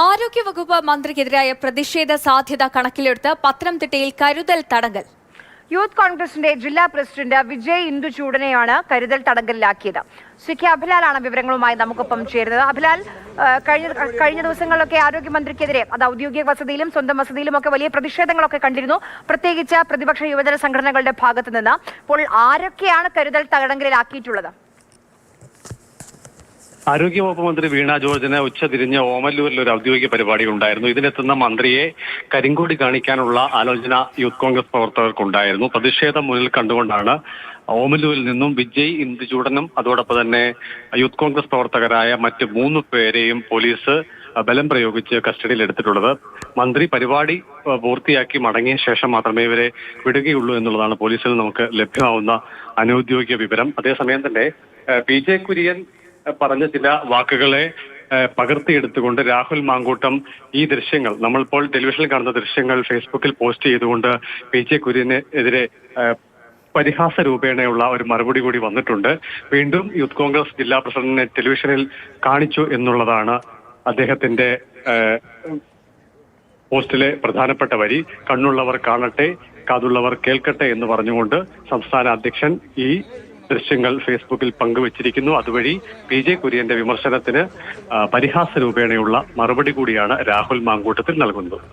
ആരോഗ്യവകുപ്പ് മന്ത്രിക്കെതിരായ പ്രതിഷേധ സാധ്യത കണക്കിലെടുത്ത് പത്തനംതിട്ടയിൽ കരുതൽ തടങ്കൽ. യൂത്ത് കോൺഗ്രസിന്റെ ജില്ലാ പ്രസിഡന്റ് വിജയ് ഇന്ദുചൂടനെയാണ് കരുതൽ തടങ്കലിലാക്കിയത്. കെ അഭിലാലാണ് വിവരങ്ങളുമായി നമുക്കൊപ്പം ചേരുന്നത്. അഭിലാൽ, കഴിഞ്ഞ ദിവസങ്ങളിലൊക്കെ ആരോഗ്യമന്ത്രിക്കെതിരെ അത് ഔദ്യോഗിക വസതിയിലും സ്വന്തം വസതിയിലും ഒക്കെ വലിയ പ്രതിഷേധങ്ങളൊക്കെ കണ്ടിരുന്നു, പ്രത്യേകിച്ച് പ്രതിപക്ഷ യുവജന സംഘടനകളുടെ ഭാഗത്തു നിന്ന്. അപ്പോൾ ആരൊക്കെയാണ് കരുതൽ തടങ്കലിലാക്കിയിട്ടുള്ളത്? ആരോഗ്യവകുപ്പ് മന്ത്രി വീണ ജോർജിന് ഉച്ചതിരിഞ്ഞ് ഓമല്ലൂരിൽ ഒരു ഔദ്യോഗിക പരിപാടി ഉണ്ടായിരുന്നു. ഇതിനെത്തുന്ന മന്ത്രിയെ കരിങ്കൊടി കാണിക്കാനുള്ള ആലോചന യൂത്ത് കോൺഗ്രസ് പ്രവർത്തകർക്കുണ്ടായിരുന്നു. പ്രതിഷേധം മുന്നിൽ കണ്ടുകൊണ്ടാണ് ഓമല്ലൂരിൽ നിന്നും വിജയ് ഇന്ദുചൂടനും അതോടൊപ്പം തന്നെ യൂത്ത് കോൺഗ്രസ് പ്രവർത്തകരായ മറ്റ് 3 പേരെയും പോലീസ് ബലം പ്രയോഗിച്ച് കസ്റ്റഡിയിൽ എടുത്തിട്ടുള്ളത്. മന്ത്രി പരിപാടി പൂർത്തിയാക്കി മടങ്ങിയ ശേഷം മാത്രമേ ഇവരെ വിടുകയുള്ളൂ എന്നുള്ളതാണ് പോലീസിൽ നമുക്ക് ലഭ്യമാവുന്ന അനൌദ്യോഗിക വിവരം. അതേസമയം തന്നെ PJ കുര്യൻ പറഞ്ഞ ചില വാക്കുകളെ പകർത്തിയെടുത്തുകൊണ്ട് രാഹുൽ മാങ്കൂട്ടം ഈ ദൃശ്യങ്ങൾ, നമ്മളിപ്പോൾ ടെലിവിഷനിൽ കാണുന്ന ദൃശ്യങ്ങൾ ഫേസ്ബുക്കിൽ പോസ്റ്റ് ചെയ്തുകൊണ്ട് PJ കുര്യനെതിരെ പരിഹാസ രൂപേണയുള്ള ഒരു മറുപടി കൂടി വന്നിട്ടുണ്ട്. വീണ്ടും യൂത്ത് കോൺഗ്രസ് ജില്ലാ പ്രസിഡന്റിനെ ടെലിവിഷനിൽ കാണിച്ചു എന്നുള്ളതാണ് അദ്ദേഹത്തിന്റെ പോസ്റ്റിലെ പ്രധാനപ്പെട്ട വരി. കണ്ണുള്ളവർ കാണട്ടെ, കാതുള്ളവർ കേൾക്കട്ടെ എന്ന് പറഞ്ഞുകൊണ്ട് സംസ്ഥാന അധ്യക്ഷൻ ഈ ദൃശ്യങ്ങൾ ഫേസ്ബുക്കിൽ പങ്കുവച്ചിരിക്കുന്നു. അതുവഴി PJ കുര്യന്റെ വിമർശനത്തിന് പരിഹാസ രൂപേണയുള്ള മറുപടി കൂടിയാണ് രാഹുൽ മാങ്കൂട്ടത്തിൽ നൽകുന്നത്.